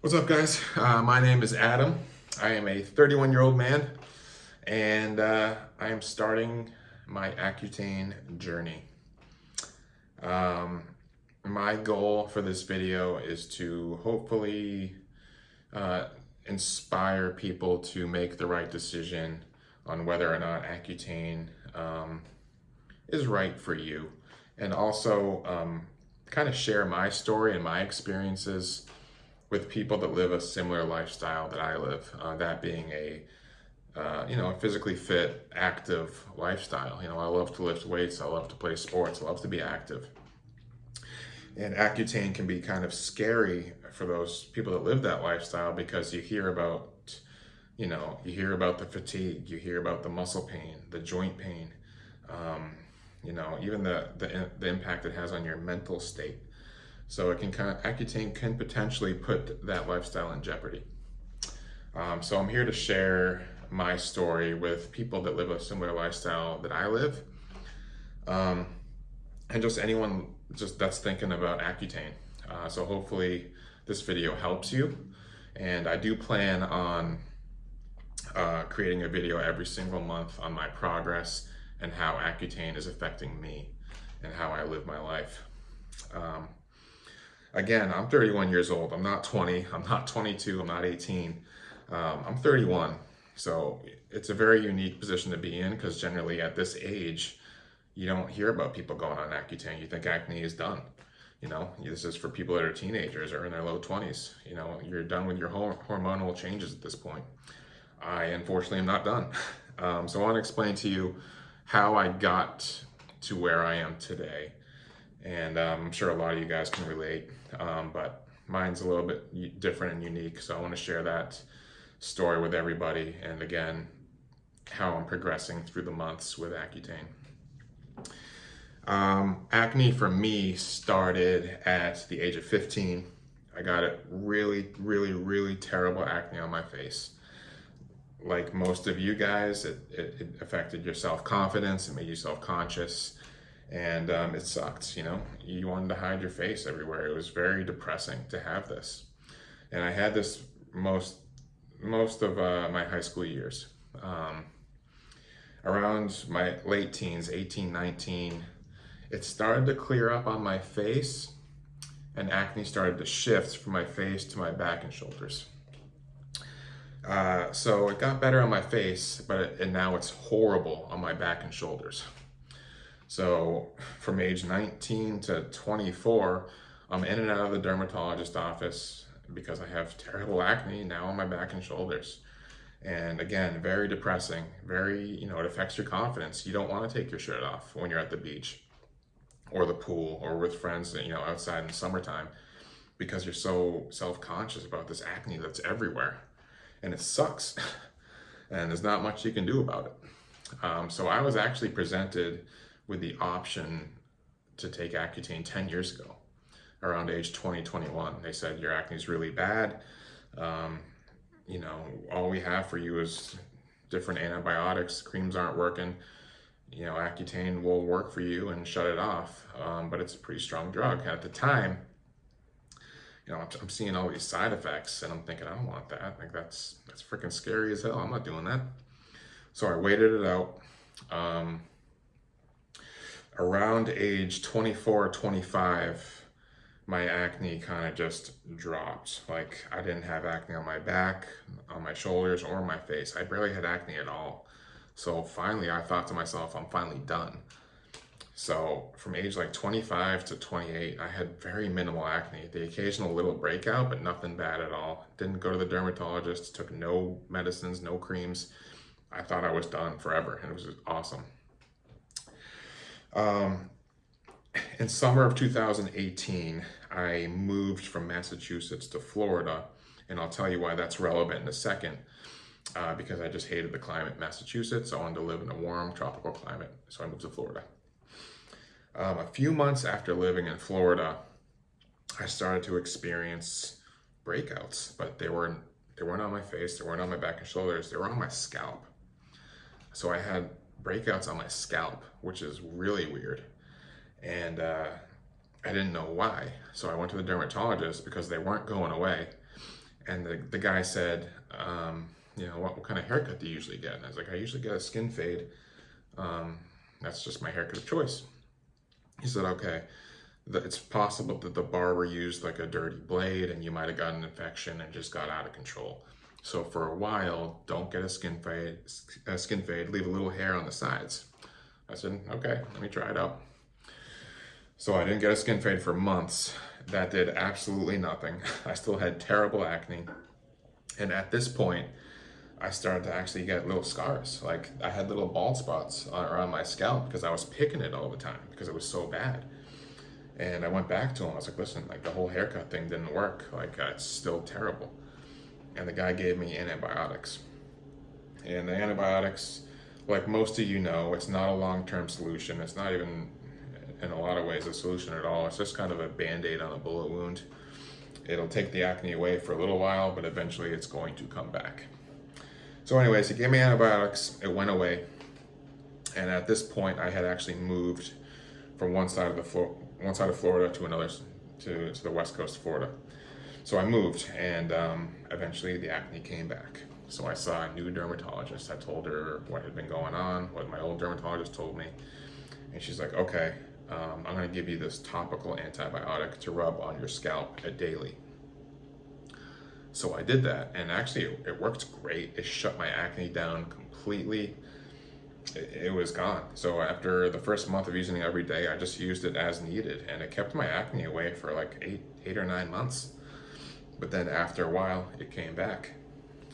What's up, guys? My name is Adam. I am a 31-year-old man, and I am starting my Accutane journey. Um, my goal for this video is to hopefully uh, inspire people to make the right decision on whether or not Accutane is right for you, and also kind of share my story and my experiences with people that live a similar lifestyle that I live. That being a physically fit, active lifestyle. I love to lift weights. I love to play sports. I love to be active. And Accutane can be kind of scary for those people that live that lifestyle because you hear about the fatigue, you hear about the muscle pain, the joint pain, even the impact it has on your mental state. So Accutane can potentially put that lifestyle in jeopardy. So I'm here to share my story with people that live a similar lifestyle that I live, and just anyone that's thinking about Accutane. So hopefully this video helps you, and I do plan on creating a video every single month on my progress and how Accutane is affecting me and how I live my life. Again, I'm 31 years old. I'm not 20. I'm not 22. I'm not 18. I'm 31. So it's a very unique position to be in because generally at this age, you don't hear about people going on Accutane. You think acne is done. This is for people that are teenagers or in their low 20s. You're done with your hormonal changes at this point. I unfortunately am not done. So I want to explain to you how I got to where I am today. And I'm sure a lot of you guys can relate, but mine's a little bit different and unique. So I want to share that story with everybody. And again, how I'm progressing through the months with Accutane. Acne for me started at the age of 15. I got a really, really, really terrible acne on my face. Like most of you guys, it affected your self-confidence. It made you self-conscious. And it sucked, you wanted to hide your face everywhere. It was very depressing to have this. And I had this most of my high school years. Around my late teens, 18, 19, it started to clear up on my face, and acne started to shift from my face to my back and shoulders. So it got better on my face, and now it's horrible on my back and shoulders. So from age 19 to 24, I'm in and out of the dermatologist office because I have terrible acne now on my back and shoulders. And again, very depressing, it affects your confidence. You don't want to take your shirt off when you're at the beach or the pool or with friends, outside in the summertime because you're so self-conscious about this acne that's everywhere. And it sucks. And there's not much you can do about it. So I was actually presented with the option to take Accutane 10 years ago, around age 20, 21. They said, your acne is really bad. All we have for you is different antibiotics. Creams aren't working. Accutane will work for you and shut it off. But it's a pretty strong drug. At the time, I'm seeing all these side effects and I'm thinking, I don't want that. Like that's freaking scary as hell. I'm not doing that. So I waited it out. Around age 24, 25, my acne kind of just dropped. Like I didn't have acne on my back, on my shoulders, or my face. I barely had acne at all. So finally I thought to myself, I'm finally done. So from age like 25 to 28, I had very minimal acne. The occasional little breakout, but nothing bad at all. Didn't go to the dermatologist, took no medicines, no creams. I thought I was done forever, and it was awesome. In summer of 2018, I moved from Massachusetts to Florida, and I'll tell you why that's relevant in a second, because I just hated the climate in Massachusetts. I wanted to live in a warm tropical climate, so I moved to Florida. A few months after living in Florida, I started to experience breakouts, but they weren't on my face, they weren't on my back and shoulders, they were on my scalp. So I had breakouts on my scalp, which is really weird. And I didn't know why. So I went to the dermatologist because they weren't going away. And the guy said, you know, what kind of haircut do you usually get? And I was like, I usually get a skin fade. That's just my haircut of choice. He said, okay, it's possible that the barber used like a dirty blade and you might have got an infection and just got out of control. So for a while, don't get a skin fade, leave a little hair on the sides. I said, okay, let me try it out. So I didn't get a skin fade for months. That did absolutely nothing. I still had terrible acne. And at this point, I started to actually get little scars. Like I had little bald spots around my scalp because I was picking it all the time because it was so bad. And I went back to him. I was like, listen, like the whole haircut thing didn't work. Like it's still terrible. And the guy gave me antibiotics. And the antibiotics, like most of you know, it's not a long-term solution. It's not even, in a lot of ways, a solution at all. It's just kind of a Band-Aid on a bullet wound. It'll take the acne away for a little while, but eventually it's going to come back. So anyways, he gave me antibiotics. It went away. And at this point, I had actually moved from one side of Florida to another, to the west coast of Florida. So I moved, and eventually the acne came back. So I saw a new dermatologist. I told her what had been going on, what my old dermatologist told me. And she's like, okay, I'm gonna give you this topical antibiotic to rub on your scalp daily. So I did that, and actually it worked great. It shut my acne down completely. It was gone. So after the first month of using it every day, I just used it as needed, and it kept my acne away for like eight or 9 months. But then after a while, it came back,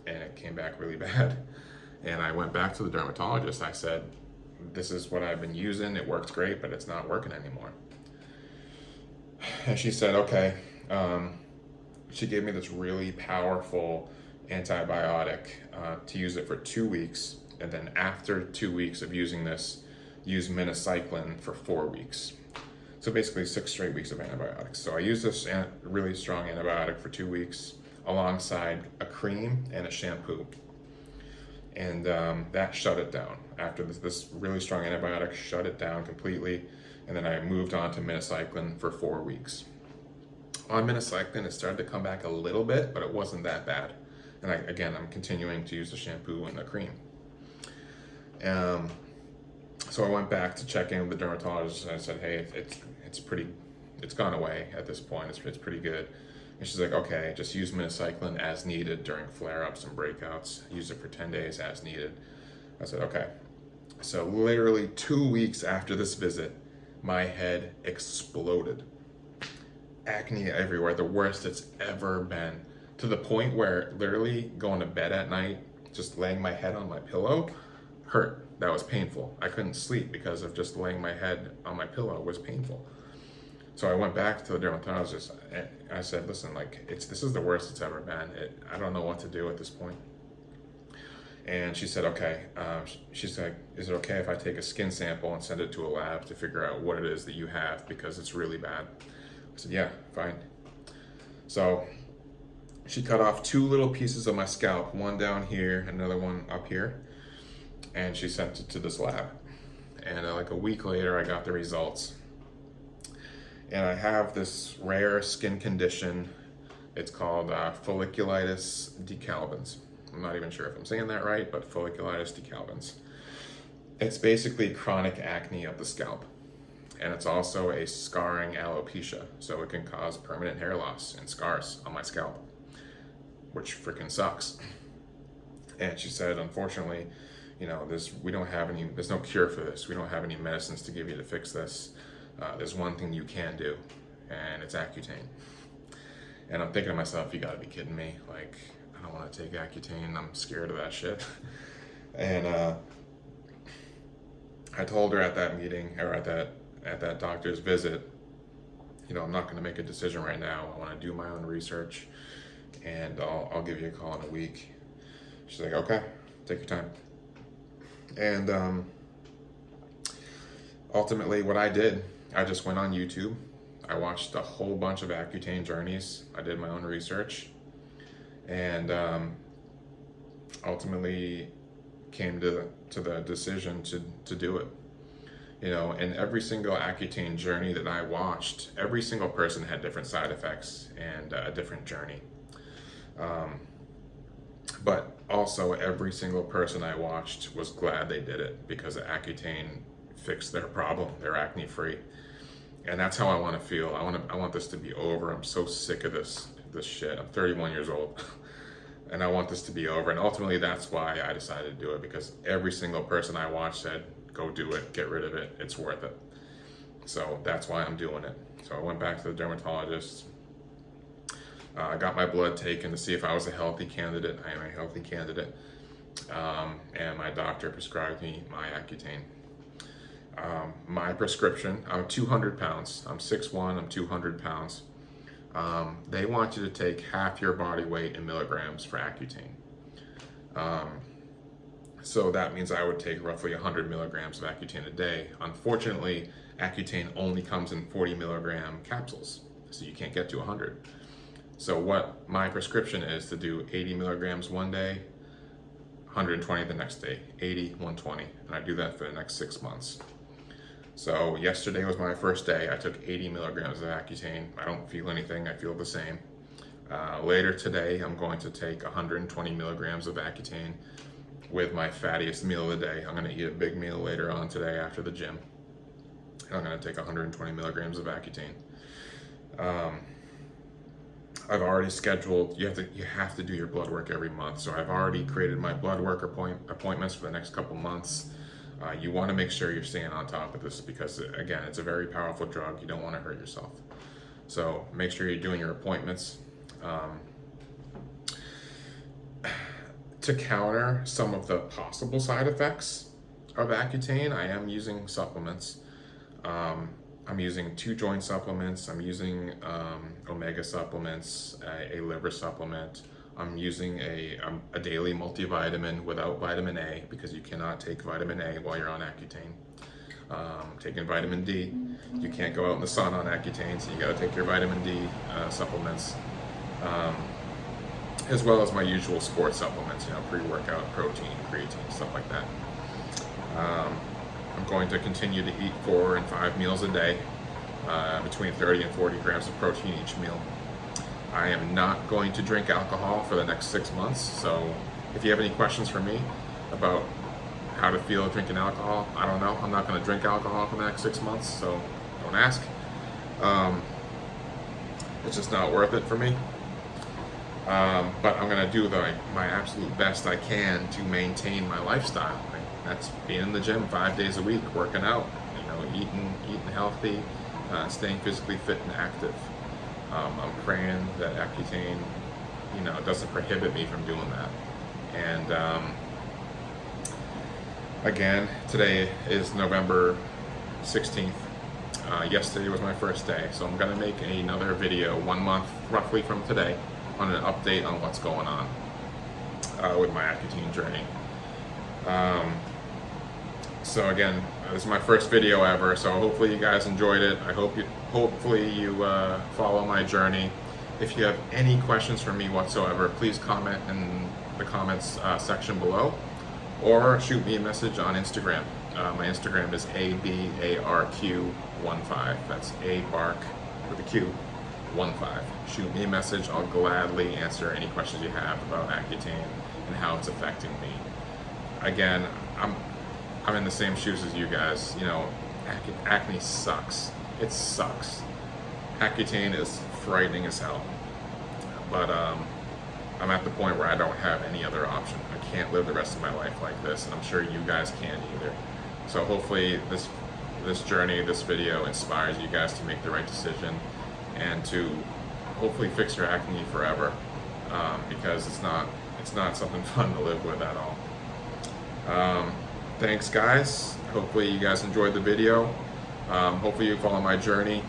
and it came back really bad. And I went back to the dermatologist. I said, this is what I've been using. It works great, but it's not working anymore. And she said, okay. She gave me this really powerful antibiotic to use it for 2 weeks. And then after 2 weeks of using this, use minocycline for 4 weeks. So basically 6 straight weeks of antibiotics. So I used this really strong antibiotic for 2 weeks alongside a cream and a shampoo. And that shut it down. After this really strong antibiotic shut it down completely. And then I moved on to minocycline for 4 weeks. On minocycline, it started to come back a little bit, but it wasn't that bad. And I'm continuing to use the shampoo and the cream. So I went back to check in with the dermatologist, and I said, hey, it's gone away at this point. It's pretty good. And she's like, okay, just use minocycline as needed during flare-ups and breakouts. Use it for 10 days as needed. I said, okay. So literally 2 weeks after this visit, my head exploded. Acne everywhere, the worst it's ever been. To the point where literally going to bed at night, just laying my head on my pillow, hurt. That was painful. I couldn't sleep because of just laying my head on my pillow was painful. So I went back to the dermatologist and I said, listen, like this is the worst it's ever been. I don't know what to do at this point. And she said, okay. She's like, is it okay if I take a skin sample and send it to a lab to figure out what it is that you have because it's really bad? I said, yeah, fine. So she cut off 2 little pieces of my scalp, one down here, another one up here. And she sent it to this lab. And like a week later, I got the results. And I have this rare skin condition. It's called Folliculitis Decalvans. I'm not even sure if I'm saying that right, but Folliculitis Decalvans. It's basically chronic acne of the scalp. And it's also a scarring alopecia. So it can cause permanent hair loss and scars on my scalp, which freaking sucks. And she said, unfortunately, you know, there's no cure for this. We don't have any medicines to give you to fix this. There's one thing you can do, and it's Accutane. And I'm thinking to myself, you gotta be kidding me. Like, I don't wanna take Accutane, I'm scared of that shit. And I told her at that meeting, or at that doctor's visit, you know, I'm not gonna make a decision right now. I wanna do my own research, and I'll give you a call in a week. She's like, okay, take your time. And ultimately what I did, I just went on YouTube. I watched a whole bunch of Accutane journeys. I did my own research, and ultimately came to the decision to do it. You know, and every single Accutane journey that I watched, every single person had different side effects and a different journey. But also every single person I watched was glad they did it because Accutane fixed their problem. They're acne free. And that's how I want to feel. I want this to be over. I'm so sick of this shit. I'm 31 years old and I want this to be over. And ultimately that's why I decided to do it, because every single person I watched said, go do it, get rid of it, it's worth it. So that's why I'm doing it. So I went back to the dermatologist. I got my blood taken to see if I was a healthy candidate. I am a healthy candidate. And my doctor prescribed me my Accutane. My prescription, I'm 200 pounds. I'm 6'1", I'm 200 pounds. They want you to take half your body weight in milligrams for Accutane. So that means I would take roughly 100 milligrams of Accutane a day. Unfortunately, Accutane only comes in 40 milligram capsules, so you can't get to 100. So what my prescription is to do 80 milligrams one day, 120 the next day, 80, 120, and I do that for the next 6 months. So yesterday was my first day. I took 80 milligrams of Accutane. I don't feel anything, I feel the same. Later today, I'm going to take 120 milligrams of Accutane with my fattiest meal of the day. I'm gonna eat a big meal later on today after the gym. And I'm gonna take 120 milligrams of Accutane. I've already scheduled, you have to do your blood work every month. So I've already created my blood work appointments for the next couple months. You want to make sure you're staying on top of this because, again, it's a very powerful drug. You don't want to hurt yourself. So make sure you're doing your appointments. To counter some of the possible side effects of Accutane, I am using supplements. I'm using 2 joint supplements. I'm using omega supplements, a liver supplement. I'm using a daily multivitamin without vitamin A because you cannot take vitamin A while you're on Accutane. Taking vitamin D, you can't go out in the sun on Accutane, so you got to take your vitamin D supplements, as well as my usual sports supplements, pre-workout, protein, creatine, stuff like that. I'm going to continue to eat 4 and 5 meals a day, between 30 and 40 grams of protein each meal. I am not going to drink alcohol for the next 6 months, so if you have any questions for me about how to feel drinking alcohol, I don't know. I'm not going to drink alcohol for the next 6 months, so don't ask. It's just not worth it for me. But I'm going to do my absolute best I can to maintain my lifestyle. That's being in the gym 5 days a week, working out, eating healthy, staying physically fit and active. I'm praying that Accutane, doesn't prohibit me from doing that. And again, today is November 16th. Yesterday was my first day, so I'm going to make another video 1 month roughly from today on an update on what's going on with my Accutane journey. So again, this is my first video ever, so hopefully you guys enjoyed it. Hopefully you follow my journey. If you have any questions for me whatsoever, please comment in the comments section below, or shoot me a message on Instagram. My Instagram is ABARQ15. That's A-BARK with a Q, 15. Shoot me a message. I'll gladly answer any questions you have about Accutane and how it's affecting me. Again, I'm in the same shoes as you guys. Acne sucks. It sucks. Accutane is frightening as hell. But I'm at the point where I don't have any other option. I can't live the rest of my life like this, and I'm sure you guys can't either. So hopefully this journey, this video inspires you guys to make the right decision and to hopefully fix your acne forever, because it's not something fun to live with at all. Thanks guys. Hopefully you guys enjoyed the video. Hopefully you follow my journey,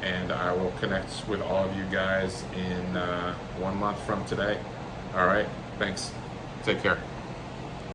and I will connect with all of you guys in 1 month from today. All right, thanks. Take care.